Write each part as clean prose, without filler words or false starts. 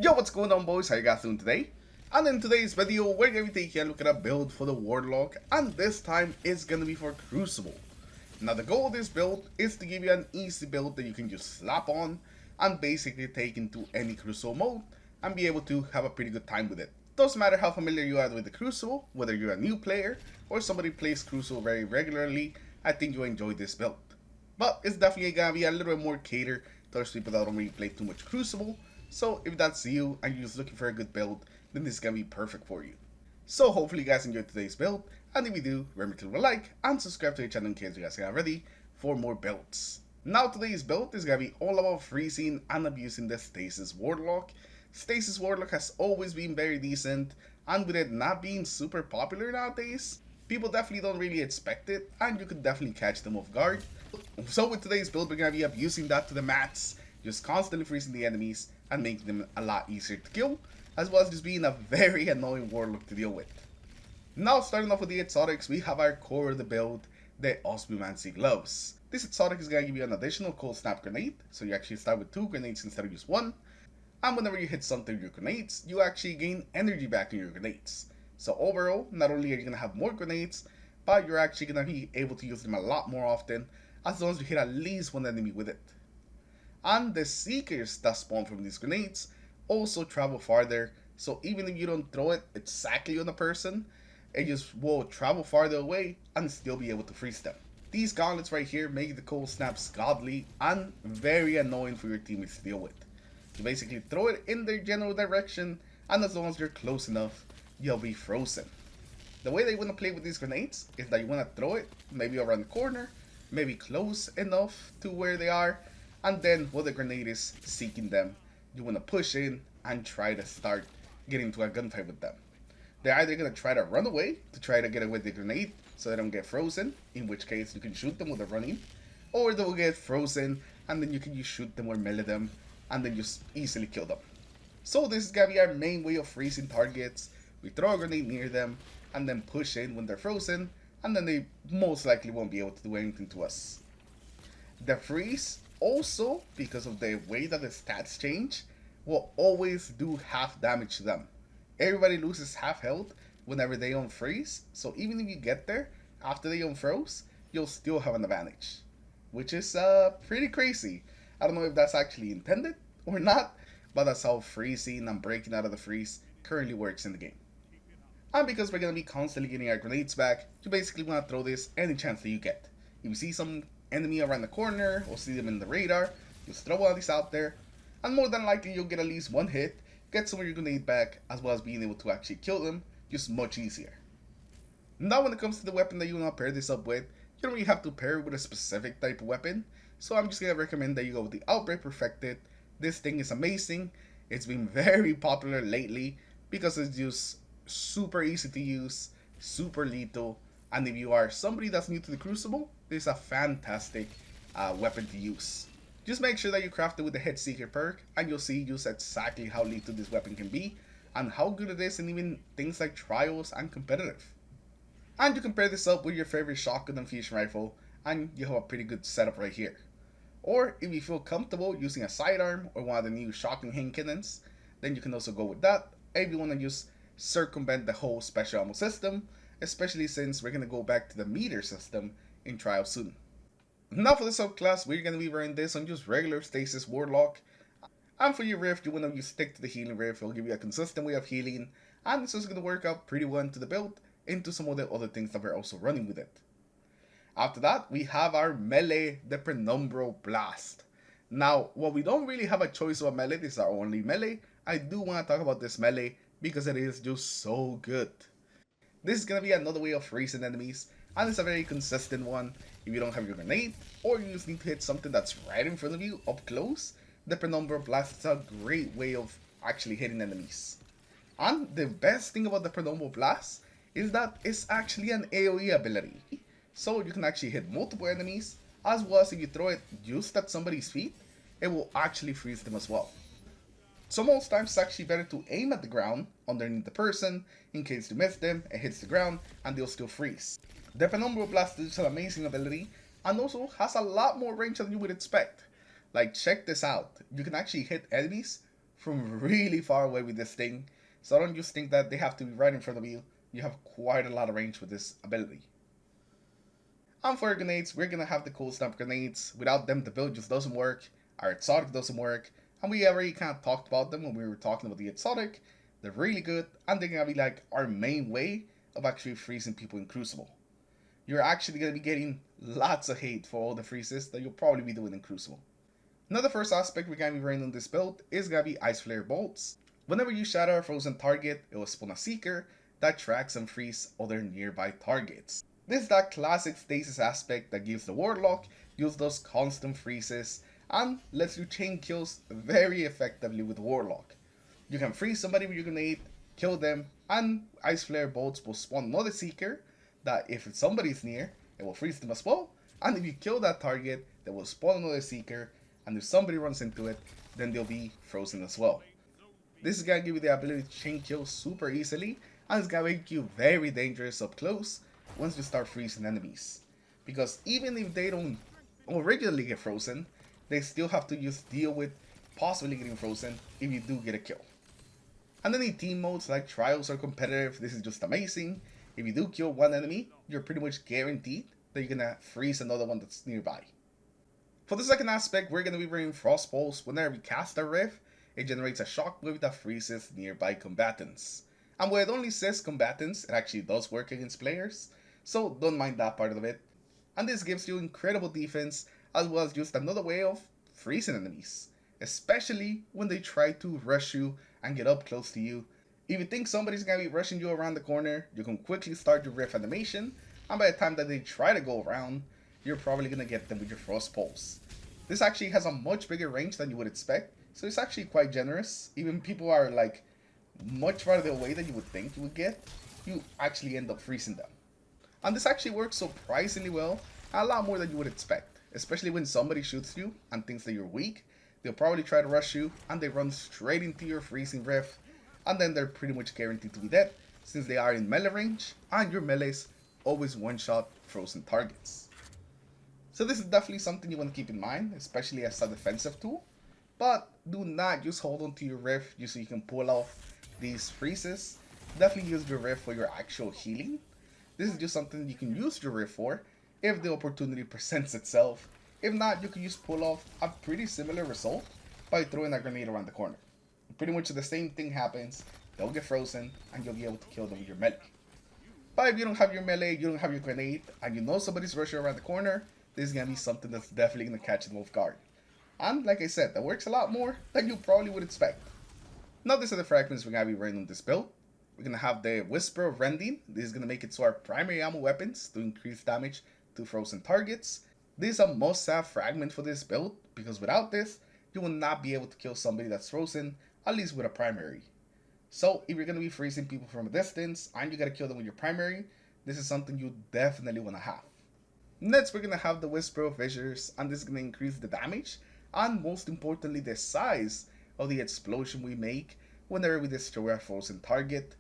Yo, what's going on, boys? How you guys doing today? And in today's video, we're going to be taking a look at a build for the Warlock, and this time it's going to be for Crucible. Now, the goal of this build is to give you an easy build that you can just slap on and basically take into any Crucible mode and be able to have a pretty good time with it. Doesn't matter how familiar you are with the Crucible, whether you're a new player or somebody who plays Crucible very regularly, I think you'll enjoy this build. But it's definitely going to be a little bit more catered towards people that don't really play too much Crucible. So if that's you and you're just looking for a good build, then this is going to be perfect for you. So hopefully you guys enjoyed today's build, and if you do, remember to leave a like and subscribe to the channel in case you guys are ready for more builds. Now today's build is going to be all about freezing and abusing the Stasis Warlock. Stasis Warlock has always been very decent, and with it not being super popular nowadays, people definitely don't really expect it, and you could definitely catch them off guard. So with today's build, we're going to be abusing that to the max, just constantly freezing the enemies and making them a lot easier to kill, as well as just being a very annoying Warlock to deal with. Now starting off with the exotics, we have our core of the build, the Osmiomancy gloves. This exotic is going to give you an additional cold snap grenade, so you actually start with 2 grenades instead of just 1. And whenever you hit something with your grenades, you actually gain energy back in your grenades. So overall, not only are you going to have more grenades, but you're actually going to be able to use them a lot more often, as long as you hit at least one enemy with it. And the seekers that spawn from these grenades also travel farther, so even if you don't throw it exactly on a person, it just will travel farther away and still be able to freeze them. These gauntlets right here make the cold snaps godly and very annoying for your teammates to deal with. You basically throw it in their general direction, and as long as you're close enough, you'll be frozen. The way that you want to play with these grenades is that you want to throw it maybe around the corner, maybe close enough to where they are, and then while the grenade is seeking them, you want to push in and try to start getting into a gunfight with them. They're either going to try to run away to try to get away with the grenade so they don't get frozen, in which case you can shoot them with a running, or they will get frozen and then you can just shoot them or melee them and then just easily kill them. So this is going to be our main way of freezing targets. We throw a grenade near them and then push in when they're frozen, and then they most likely won't be able to do anything to us. The freeze, also because of the way that the stats change, will always do half damage to them. Everybody loses half health whenever they unfreeze, so even if you get there after they unfroze, you'll still have an advantage, which is pretty crazy. I don't know if that's actually intended or not, but that's how freezing and breaking out of the freeze currently works in the game. And because we're going to be constantly getting our grenades back, you basically want to throw this any chance that you get. If you see some enemy around the corner or see them in the radar, just throw all these out there, and more than likely you'll get at least one hit, get some of your grenade back, as well as being able to actually kill them just much easier. Now when it comes to the weapon that you want to pair this up with, you don't really have to pair it with a specific type of weapon, so I'm just going to recommend that you go with the Outbreak Perfected. This thing is amazing. It's been very popular lately because it's just super easy to use, super lethal, and if you are somebody that's new to the Crucible, this is a fantastic weapon to use. Just make sure that you craft it with the Head Seeker perk, and you'll see just exactly how lethal this weapon can be, and how good it is in even things like Trials and Competitive. And you can pair this up with your favorite shotgun and fusion rifle, and you have a pretty good setup right here. Or if you feel comfortable using a sidearm or one of the new shotgun hand cannons, then you can also go with that. If you want to just circumvent the whole special ammo system, especially since we're going to go back to the meter system in Trials soon. Now for the subclass, we're going to be running this on just regular Stasis Warlock. And for your rift, you want to just stick to the healing rift. It'll give you a consistent way of healing, and it's just going to work out pretty well into the build, into some of the other things that we're also running with it. After that, we have our melee, the Penumbral Blast. Now, while we don't really have a choice of a melee, this is our only melee, I do want to talk about this melee because it is just so good. This is going to be another way of freezing enemies, and it's a very consistent one. If you don't have your grenade, or you just need to hit something that's right in front of you up close, the Penumbral Blast is a great way of actually hitting enemies. And the best thing about the Penumbral Blast is that it's actually an AoE ability. So you can actually hit multiple enemies, as well as if you throw it just at somebody's feet, it will actually freeze them as well. So most times it's actually better to aim at the ground underneath the person, in case you miss them, it hits the ground, and they'll still freeze. The Penumbral Blast is an amazing ability, and also has a lot more range than you would expect. Like, check this out, you can actually hit enemies from really far away with this thing, so don't just think that they have to be right in front of you. You have quite a lot of range with this ability. And for grenades, we're gonna have the cool snap grenades. Without them, the build just doesn't work. Our exotic doesn't work, and we already kind of talked about them when we were talking about the exotic. They're really good, and they're gonna be like our main way of actually freezing people in Crucible. You're actually gonna be getting lots of hate for all the freezes that you'll probably be doing in Crucible. Now the first aspect we're gonna be running on this build is gonna be Ice Flare Bolts. Whenever you shatter a frozen target, it will spawn a Seeker that tracks and frees other nearby targets. This is that classic Stasis aspect that gives the Warlock use those constant freezes and lets you chain kills very effectively with Warlock. You can freeze somebody with your grenade, kill them, and Ice Flare Bolts will spawn another Seeker that if somebody's near, it will freeze them as well. And if you kill that target, they will spawn another Seeker, and if somebody runs into it, then they'll be frozen as well. This is gonna give you the ability to chain kills super easily, and it's gonna make you very dangerous up close once you start freezing enemies. Because even if they don't originally get frozen, they still have to just deal with possibly getting frozen if you do get a kill. And then in team modes like trials or competitive, this is just amazing. If you do kill one enemy, you're pretty much guaranteed that you're gonna freeze another one that's nearby. For the second aspect, we're gonna be running Frost Pulse. Whenever we cast a riff, it generates a shockwave that freezes nearby combatants. And where it only says combatants, it actually does work against players, so don't mind that part of it. And this gives you incredible defense, as well as just another way of freezing enemies, especially when they try to rush you and get up close to you. If you think somebody's gonna be rushing you around the corner, you can quickly start your riff animation, and by the time that they try to go around, you're probably gonna get them with your Frost Pulse. This actually has a much bigger range than you would expect, so it's actually quite generous. Even people are like much farther away than you would think you would get, you actually end up freezing them. And this actually works surprisingly well, a lot more than you would expect, especially when somebody shoots you and thinks that you're weak. They'll probably try to rush you and they run straight into your freezing riff, and then they're pretty much guaranteed to be dead since they are in melee range and your melees always one-shot frozen targets. So this is definitely something you want to keep in mind, especially as a defensive tool. But do not just hold on to your riff just so you can pull off these freezes. Definitely use your riff for your actual healing. This is just something you can use your riff for if the opportunity presents itself. If not, you can just pull off a pretty similar result by throwing a grenade around the corner. Pretty much the same thing happens, they'll get frozen and you'll be able to kill them with your melee. But if you don't have your melee, you don't have your grenade, and you know somebody's rushing around the corner, this is going to be something that's definitely going to catch them off guard. And like I said, that works a lot more than you probably would expect. Now these are the fragments we're going to be running on this build. We're going to have the Whisper of Rending. This is going to make it so our primary ammo weapons to increase damage to frozen targets. This is a must-have fragment for this build, because without this, you will not be able to kill somebody that's frozen, at least with a primary. So if you're going to be freezing people from a distance and you got to kill them with your primary, this is something you definitely want to have. Next, we're going to have the Whisper of Fissures, and this is going to increase the damage and most importantly the size of the explosion we make whenever we destroy a frozen target.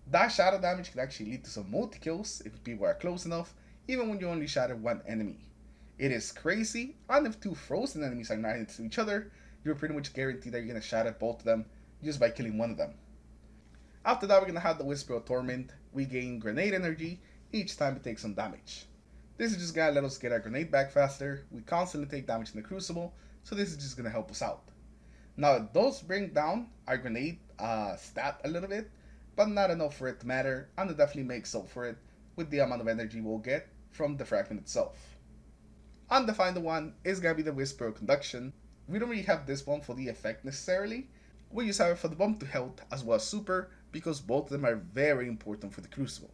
That shadow damage can actually lead to some multi-kills if people are close enough, even when you only shatter one enemy. It is crazy, and if two frozen enemies are not next to each other, you're pretty much guaranteed that you're going to shatter both of them just by killing one of them. After that, we're going to have the Whisper of Torment. We gain grenade energy each time we take some damage. This is just going to let us get our grenade back faster. We constantly take damage in the Crucible, so this is just going to help us out. Now it does bring down our grenade stat a little bit, but not enough for it to matter, and it definitely makes up for it with the amount of energy we'll get from the fragment itself. And the final one is going to be the Whisper of Conduction. We don't really have this one for the effect necessarily. We just have it for the bump to health as well as super, because both of them are very important for the Crucible.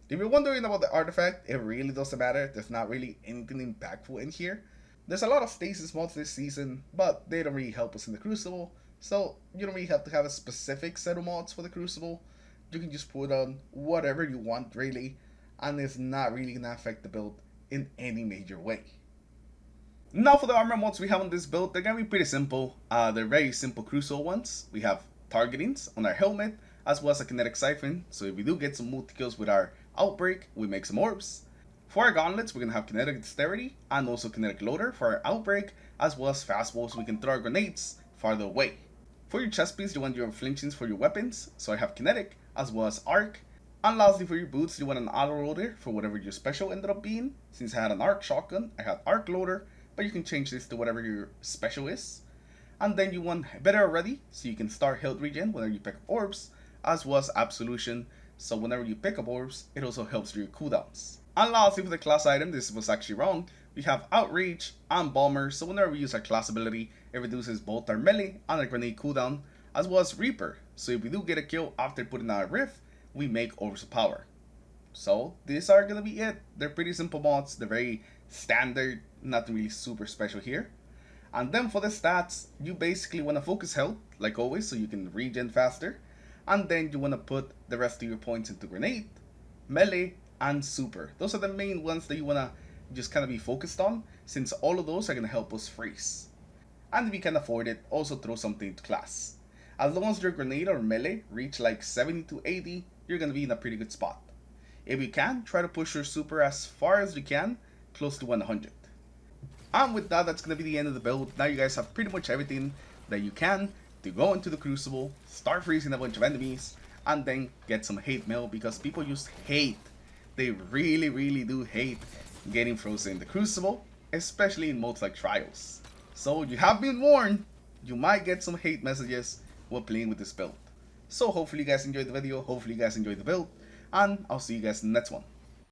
If you're wondering about the artifact, it really doesn't matter. There's not really anything impactful in here. There's a lot of Stasis mods this season, but they don't really help us in the Crucible, so you don't really have to have a specific set of mods for the Crucible. You can just put on whatever you want really, and it's not really going to affect the build in any major way. Now for the armor mods we have on this build, they're going to be pretty simple. They're very simple Crucible ones. We have targetings on our helmet, as well as a kinetic siphon, so if we do get some multi-kills with our outbreak, we make some orbs. For our gauntlets, we're going to have kinetic dexterity and also kinetic loader for our outbreak, as well as fastballs so we can throw our grenades farther away. For your chest piece, you want your flinchings for your weapons, so I have kinetic as well as arc. And lastly, for your boots, you want an auto loader for whatever your special ended up being. Since I had an arc shotgun, I had arc loader, but you can change this to whatever your special is. And then you want better ready, so you can start health regen whenever you pick up orbs, as well as absolution, so whenever you pick up orbs, it also helps your cooldowns. And lastly, for the class item, this was actually wrong. We have Outrage and Bomber, so whenever we use our class ability, it reduces both our melee and our grenade cooldown, as well as Reaper, so if we do get a kill after putting out a Rift, we make Orbs of Power. So these are gonna be it. They're pretty simple mods, they're very standard, nothing really super special here. And then for the stats, you basically want to focus health, like always, so you can regen faster. And then you want to put the rest of your points into grenade, melee, and super. Those are the main ones that you want to just kind of be focused on, since all of those are going to help us freeze. And if you can afford it, also throw something into class. As long as your grenade or melee reach like 70 to 80, you're going to be in a pretty good spot. If you can, try to push your super as far as you can, close to 100. And with that, that's going to be the end of the build. Now you guys have pretty much everything that you can to go into the crucible, start freezing a bunch of enemies, and then get some hate mail, because people just hate. They really do hate getting frozen in the crucible, especially in modes like trials. So you have been warned, you might get some hate messages while playing with this build. So hopefully you guys enjoyed the video, hopefully you guys enjoyed the build, and I'll see you guys in the next one.